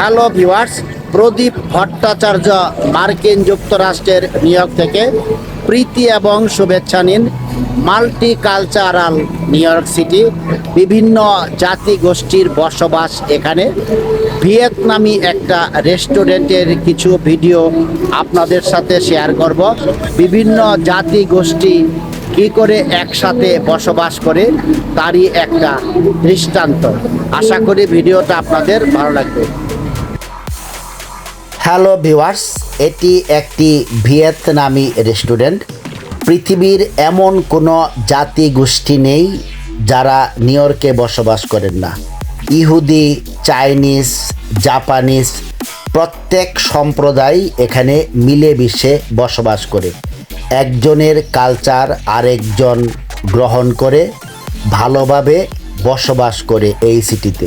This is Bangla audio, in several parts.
হ্যালো ভিউয়ার্স, প্রদীপ ভট্টাচার্য মার্কিন যুক্তরাষ্ট্রের নিউ ইয়র্ক থেকে প্রীতি এবং শুভেচ্ছা নিন। মাল্টিকালচারাল নিউ ইয়র্ক সিটি, বিভিন্ন জাতি গোষ্ঠীর বসবাস এখানে। ভিয়েতনামি একটা রেস্টুরেন্টের কিছু ভিডিও আপনাদের সাথে শেয়ার করব। বিভিন্ন জাতি গোষ্ঠী কি করে একসাথে বসবাস করে তারই একটা দৃষ্টান্ত। আশা করি ভিডিওটা আপনাদের ভালো লাগবে। হ্যালো ভিউয়ার্স, এটি একটি ভিয়েতনামি রেস্টুরেন্ট। পৃথিবীর এমন কোনো জাতি গোষ্ঠী নেই যারা নিউ ইয়র্কে বসবাস করেন না। ইহুদি, চাইনিজ, জাপানিজ প্রত্যেক সম্প্রদায় এখানে মিলেমিশে বসবাস করে। একজনের কালচার আরেকজন গ্রহণ করে ভালোভাবে বসবাস করে এই সিটিতে।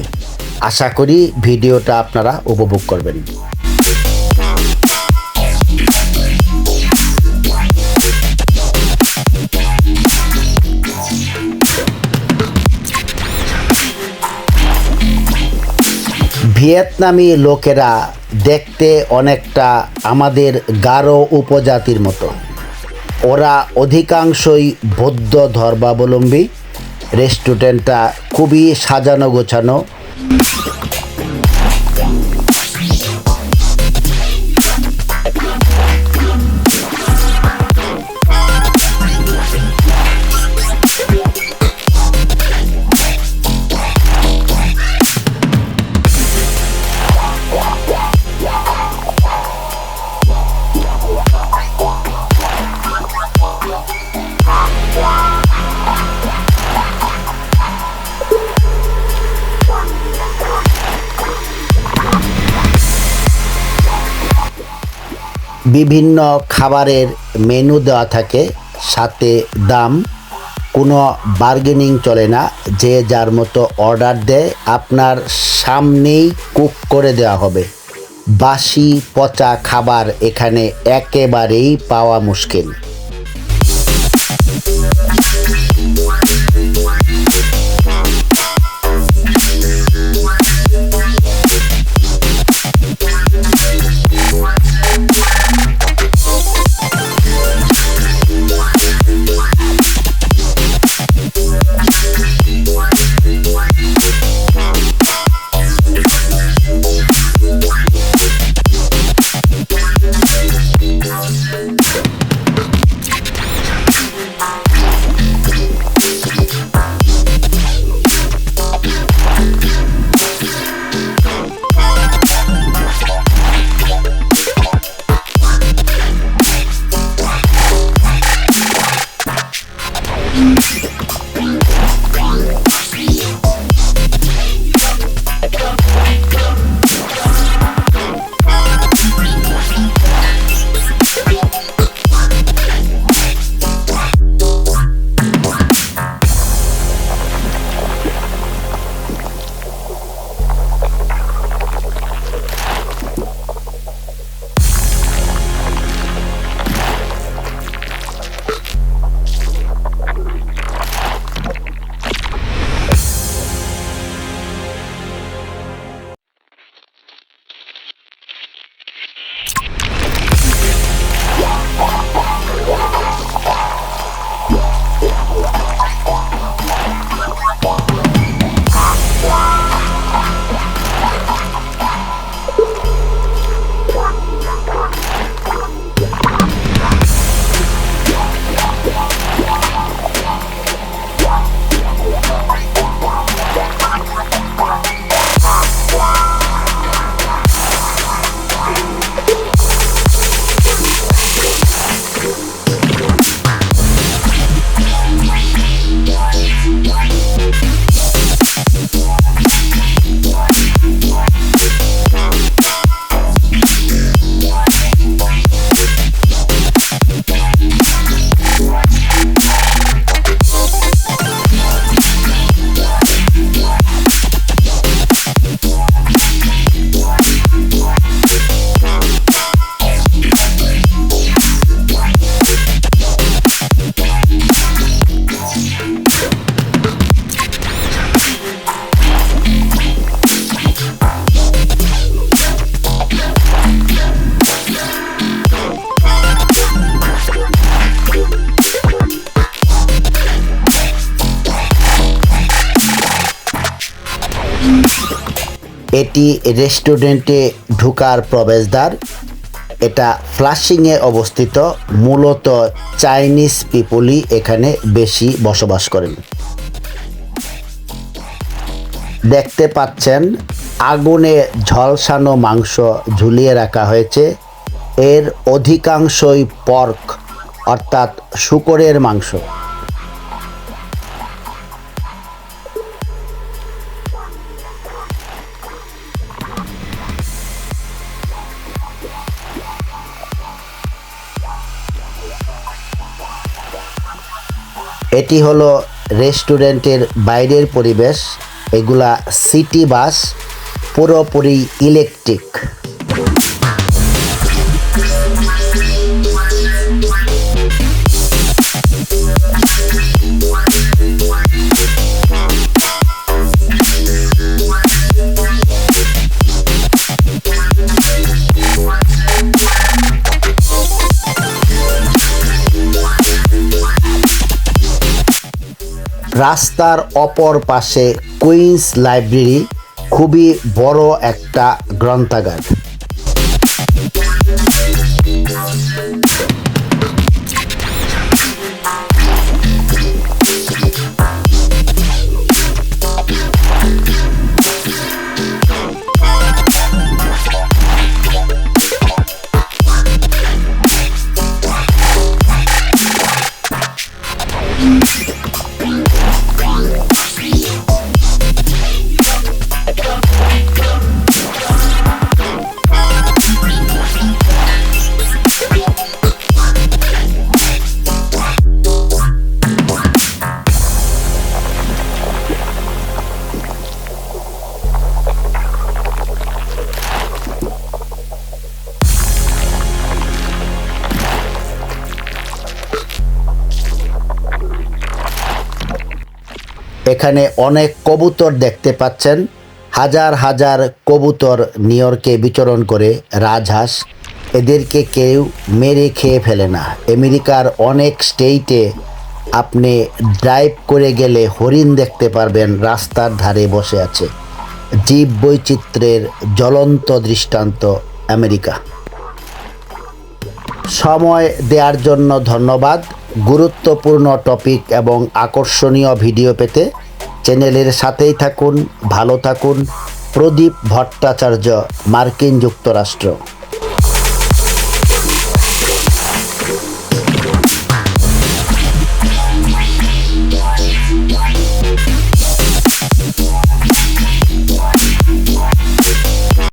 আশা করি ভিডিওটা আপনারা উপভোগ করবেন। ভিয়েতনামি লোকেরা দেখতে অনেকটা আমাদের গারো উপজাতির মতো। ওরা অধিকাংশই বৌদ্ধ ধর্মাবলম্বী। রেস্টুরেন্টটা খুবই সাজানো গোছানো। বিভিন্ন খাবারের মেনু দেওয়া থাকে, সাথে দাম। কোনো বার্গেনিং চলে না, যে যার মতো অর্ডার দেয় আপনার সামনেই কুক করে দেওয়া হবে। বাসি পচা খাবার এখানে একেবারেই পাওয়া মুশকিল। এটি রেস্টুরেন্টে ঢোকার প্রবেশদ্বার। এটা ফ্লাশিংয়ে অবস্থিত। মূলত চাইনিজ পিপলই এখানে বেশি বসবাস করেন। দেখতে পাচ্ছেন আগুনে ঝলসানো মাংস ঝুলিয়ে রাখা হয়েছে। এর অধিকাংশই পর্ক অর্থাৎ শূকরের মাংস। এটি হলো রেস্টুরেন্টের বাইরের পরিবেশ। এগুলা সিটি বাস, পুরোপুরি ইলেকট্রিক। রাস্তার অপর পাশে কুইন্স লাইব্রেরি, খুবই বড় একটা গ্রন্থাগার। এখানে অনেক কবুতর দেখতে পাচ্ছেন। হাজার হাজার কবুতর নিউ ইয়র্কে বিচরণ করে, রাজহাঁস। এদেরকে কেউ মেরে খেয়ে ফেলে না। আমেরিকার অনেক স্টেটে আপনি ড্রাইভ করে গেলে হরিণ দেখতে পারবেন রাস্তার ধারে বসে আছে। জীব বৈচিত্র্যের জ্বলন্ত দৃষ্টান্ত আমেরিকা। সময় দেওয়ার জন্য ধন্যবাদ। গুরুত্বপূর্ণ টপিক এবং আকর্ষণীয় ভিডিও পেতে চ্যানেলের সাথেই থাকুন। ভালো থাকুন। প্রদীপ ভট্টাচার্য, মার্কিন যুক্তরাষ্ট্র।